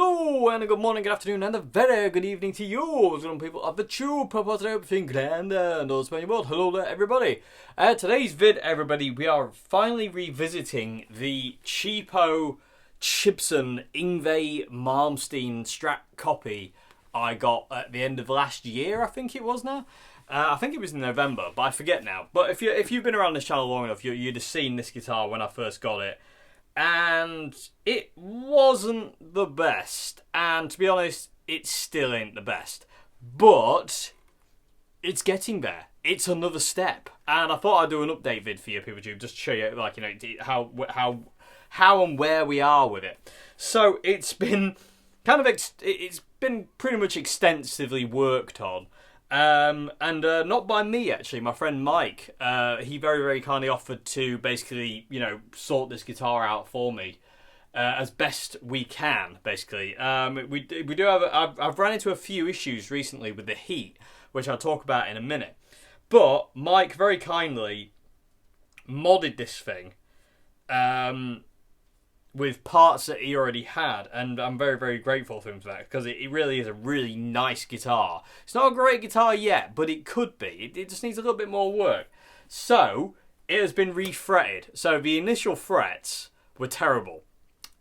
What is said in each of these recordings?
Hello and a good morning, good afternoon and a very good evening to you, some people of the tube, purpose everything grand and all Spanish world. Hello there everybody. Today's vid everybody, we are finally revisiting the cheapo Chibson YJM Strat copy I got at the end of last year, I think it was now. I think it was in November, but I forget now. But if you've been around this channel long enough, you'd have seen this guitar when I first got it. And it wasn't the best. And to be honest, it still ain't the best. But it's getting there. It's another step. And I thought I'd do an update vid for you, people, just to show you, like, you know, how and where we are with it. So it's been kind of it's been pretty much extensively worked on. Not by me, actually. My friend Mike, he very, very kindly offered to basically, you know, sort this guitar out for me as best we can, basically. We do have, I've run into a few issues recently with the heat, which I'll talk about in a minute. But Mike very kindly modded this thing with parts that he already had, and I'm very, very grateful for him for that, because it really is a really nice guitar. It's not a great guitar yet, but it could be. It just needs a little bit more work. So, it has been refretted. So, the initial frets were terrible.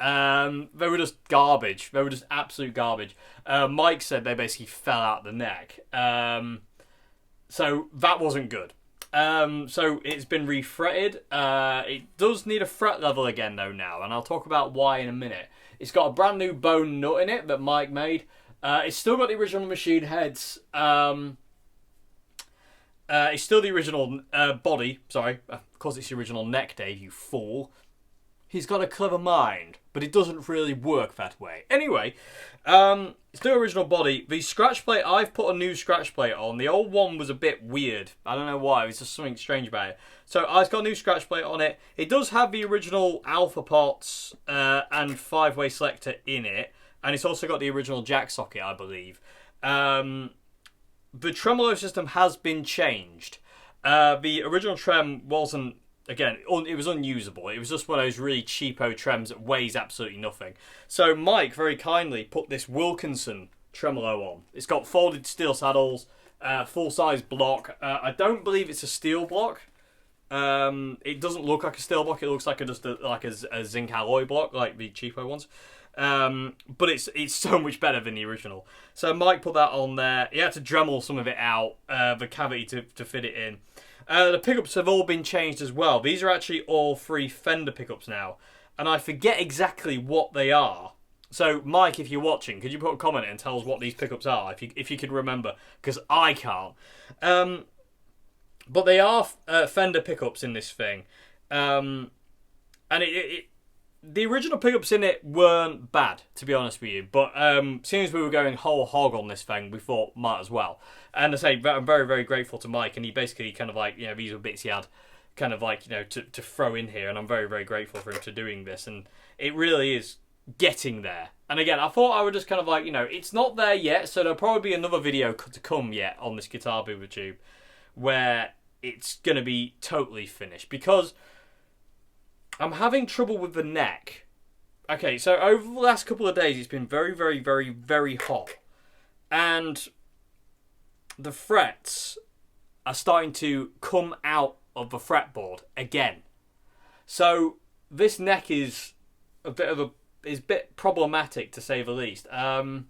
They were just garbage. They were just absolute garbage. Mike said they basically fell out the neck. So, that wasn't good. So it's been refretted. It does need a fret level again though now, and I'll talk about why in a minute. It's got a brand new bone nut in it that Mike made. It's still got the original machine heads. It's still the original body. Sorry, of course it's the original neck, Dave, you fool. He's got a clever mind, but it doesn't really work that way. Anyway, it's the original body. The scratch plate, I've put a new scratch plate on. The old one was a bit weird. I don't know why. It's just something strange about it. So I've got a new scratch plate on it. It does have the original alpha pots and 5-way selector in it. And it's also got the original jack socket, I believe. The tremolo system has been changed. The original trem wasn't... Again, it was unusable. It was just one of those really cheapo trems that weighs absolutely nothing. So Mike very kindly put this Wilkinson tremolo on. It's got folded steel saddles, full-size block. I don't believe it's a steel block. It doesn't look like a steel block. It looks like a zinc alloy block, like the cheapo ones. But it's so much better than the original. So Mike put that on there. He had to Dremel some of it out, the cavity to fit it in. The pickups have all been changed as well. These are actually all 3 Fender pickups now. And I forget exactly what they are. So, Mike, if you're watching, could you put a comment and tell us what these pickups are, if you could remember? Because I can't. But they are Fender pickups in this thing. And the original pickups in it weren't bad, to be honest with you. But seeing as we were going whole hog on this thing, we thought might as well. And I say, I'm very, very grateful to Mike. And he basically kind of like, you know, these were bits he had kind of like, you know, to throw in here. And I'm very, very grateful for him to doing this. And it really is getting there. And again, I thought I would just kind of like, you know, it's not there yet. So there'll probably be another video to come yet on this Guitar Boober Tube where it's going to be totally finished. Because I'm having trouble with the neck. Okay, so over the last couple of days, it's been very, very, very, very hot. And the frets are starting to come out of the fretboard again. So this neck is a bit problematic, to say the least. I'm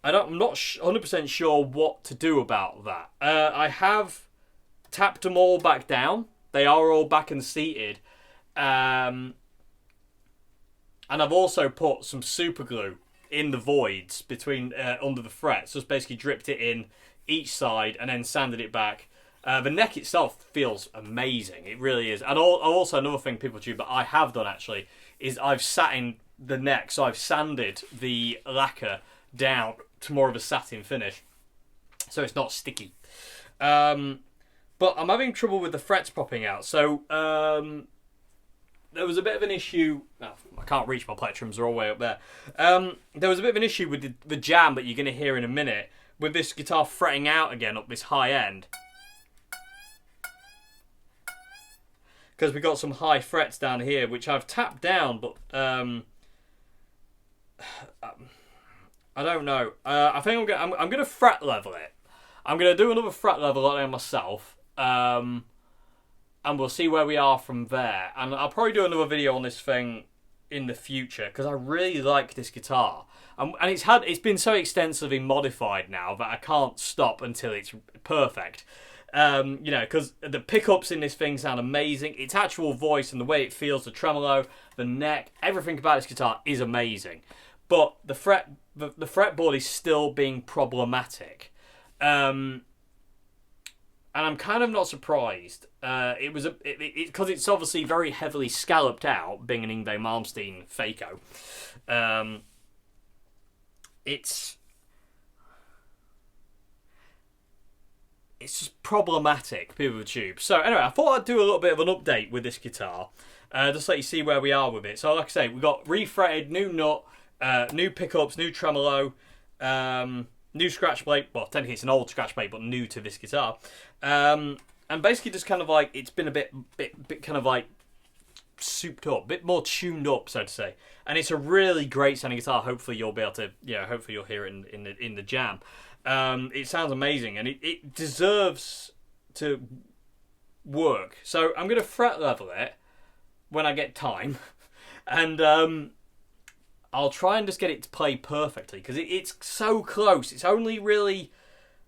not 100% sure what to do about that. I have tapped them all back down. They are all back and seated. And I've also put some super glue in the voids between under the frets. Just basically dripped it in each side and then sanded it back. The neck itself feels amazing. It really is. And also another thing, people tube, that I have done actually is I've satined the neck. So I've sanded the lacquer down to more of a satin finish, so it's not sticky. But I'm having trouble with the frets popping out. So there was a bit of an issue. Oh, I can't reach my plectrums, they're all the way up there. There was a bit of an issue with the jam that you're going to hear in a minute, with this guitar fretting out again up this high end. because we've got some high frets down here, which I've tapped down, but I don't know. I think I'm gonna fret level it. I'm gonna do another fret level on it myself, and we'll see where we are from there. And I'll probably do another video on this thing in the future because I really like this guitar, and it's been so extensively modified now that I can't stop until it's perfect. You know, because the pickups in this thing sound amazing. Its actual voice and the way it feels, the tremolo, the neck, everything about this guitar is amazing. But the fretboard is still being problematic, and I'm kind of not surprised. Because it's obviously very heavily scalloped out, being an Yngwie Malmsteen Faco. It's just problematic, people with tubes. So anyway, I thought I'd do a little bit of an update with this guitar, just let you see where we are with it. So like I say, we got refretted, new nut, new pickups, new tremolo, new scratch plate. Well, technically it's an old scratch plate, but new to this guitar. And basically just kind of like, it's been a bit kind of like souped up, a bit more tuned up, so to say. And it's a really great sounding guitar. Hopefully you'll be able to, hopefully you'll hear it in the jam. It sounds amazing, and it deserves to work. So I'm going to fret level it when I get time, and I'll try and just get it to play perfectly, because it's so close. It's only really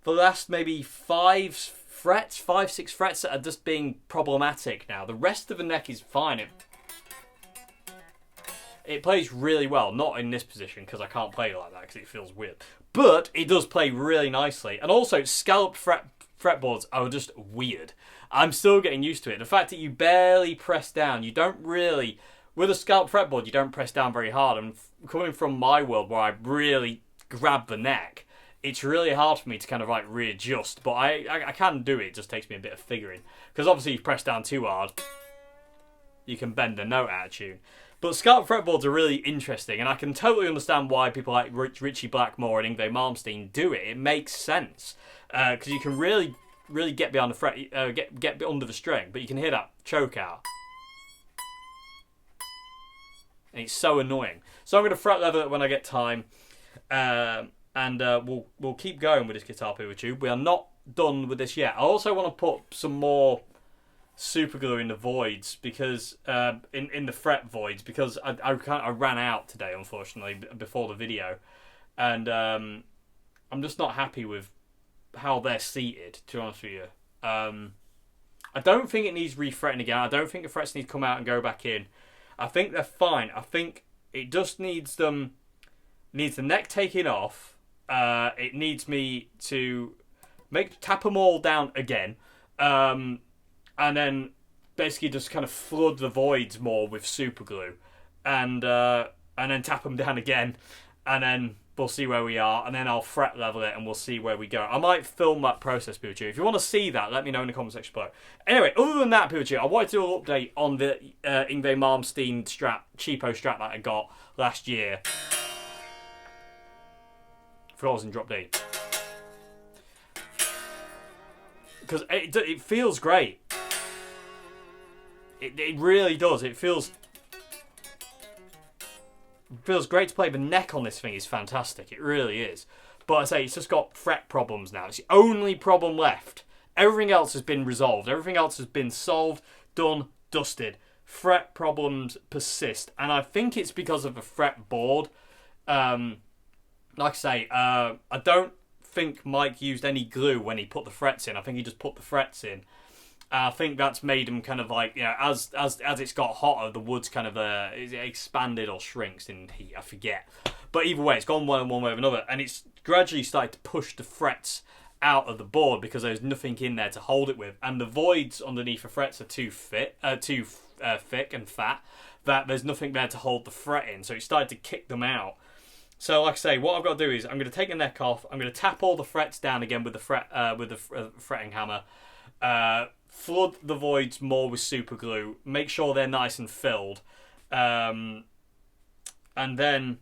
the last maybe 5, 6 frets that are just being problematic now. The rest of the neck is fine. It plays really well, not in this position because I can't play it like that because it feels weird. But it does play really nicely. And also, scalloped fretboards are just weird. I'm still getting used to it. The fact that you barely press down, you don't really... With a scalloped fretboard, you don't press down very hard. And coming from my world where I really grab the neck, it's really hard for me to kind of like readjust. But I can do it. It just takes me a bit of figuring. Because obviously, if you press down too hard, you can bend the note out of tune. But scalloped fretboards are really interesting, and I can totally understand why people like Ritchie Blackmore and Yngwie Malmsteen do it. It makes sense because you can really get behind the fret, get under the string, but you can hear that choke out, and it's so annoying. So I'm going to fret level it when I get time, and we'll keep going with this guitar Pooper Tube. We are not done with this yet. I also want to put some more super glue in the voids, because in the fret voids, because I ran out today, unfortunately, before the video, and I'm just not happy with how they're seated, to be honest with you. I don't think it needs refretting again. I don't think the frets need to come out and go back in. I think they're fine. I think it just needs the neck taken off. It needs me to tap them all down again. And then basically just kind of flood the voids more with super glue, and then tap them down again, and then we'll see where we are, and then I'll fret level it, and we'll see where we go. I might film that process, Pooper. If you want to see that, let me know in the comment section below. Anyway, other than that, Pooper, I wanted to do an update on the Yngwie Malmsteen Strat, cheapo Strat that I got last year. Forgot I was in drop D. Because it feels great. It really does. It feels great to play. The neck on this thing is fantastic. It really is. But I say, it's just got fret problems now. It's the only problem left. Everything else has been resolved. Everything else has been solved, done, dusted. Fret problems persist. And I think it's because of the fretboard. Like I say, I don't think Mike used any glue when he put the frets in. I think he just put the frets in. I think that's made them kind of like, as it's got hotter, the wood's kind of expanded or shrinks in heat. I forget. But either way, it's gone one way or another. And it's gradually started to push the frets out of the board because there's nothing in there to hold it with. And the voids underneath the frets are too thick and fat that there's nothing there to hold the fret in. So it started to kick them out. So like I say, what I've got to do is I'm going to take the neck off. I'm going to tap all the frets down again with the fretting hammer. Flood the voids more with super glue. Make sure they're nice and filled. And then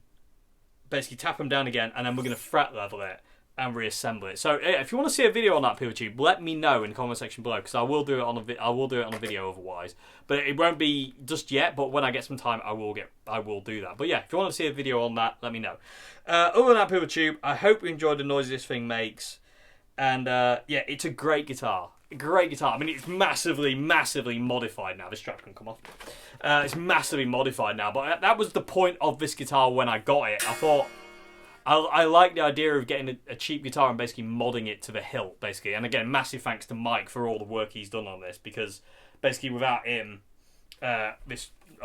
basically tap them down again, and then we're going to fret level it. and reassemble it. So if you want to see a video on that, PeopleTube, let me know in the comment section below, because I will do it on a video otherwise. But it won't be just yet. But when I get some time, I will do that. But yeah, if you want to see a video on that, let me know. Other than that, PeopleTube, I hope you enjoyed the noise this thing makes. And yeah, it's a great guitar. Great guitar. I mean, it's massively, massively modified now. This strap can come off. It's massively modified now. But that was the point of this guitar when I got it. I thought, I like the idea of getting a cheap guitar and basically modding it to the hilt, basically. And again, massive thanks to Mike for all the work he's done on this, because basically without him, a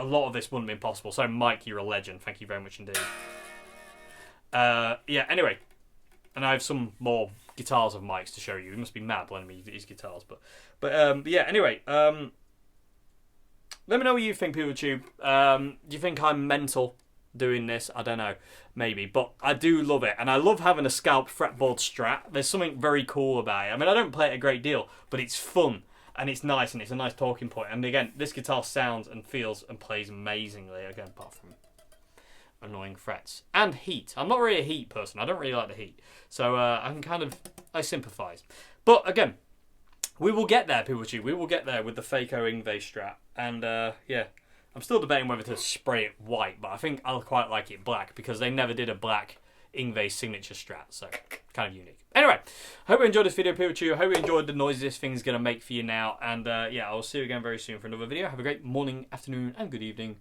lot of this wouldn't have been possible. So Mike, you're a legend. Thank you very much indeed. Yeah, anyway. And I have some more guitars of Mike's to show you. He must be mad lending me these guitars. But yeah, anyway. Let me know what you think, PeopleTube. Do you think I'm mental doing this? I don't know, maybe, but I do love it, and I love having a scalp fretboard Strat. There's something very cool about it. I mean, I don't play it a great deal, but it's fun and it's nice, and it's a nice talking point. And again, this guitar sounds and feels and plays amazingly, again, apart from annoying frets and heat. I'm not really a heat person. I don't really like the heat, so I sympathise. But again, we will get there, PeopleTube. We will get there with the Faco Ingve Strat, and yeah. I'm still debating whether to spray it white, but I think I'll quite like it black, because they never did a black Ingve signature Strat, so kind of unique. Anyway, hope you enjoyed this video, PeopleTube. Hope you enjoyed the noises this thing's going to make for you now, and yeah, I'll see you again very soon for another video. Have a great morning, afternoon, and good evening.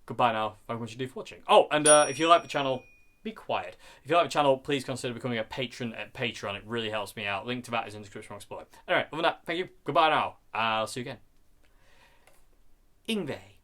Goodbye now. Thank you much indeed for watching. Oh, and if you like the channel, be quiet. If you like the channel, please consider becoming a patron at Patreon. It really helps me out. Link to that is in the description box below. Anyway, other than that, thank you. Goodbye now. I'll see you again. Ingve.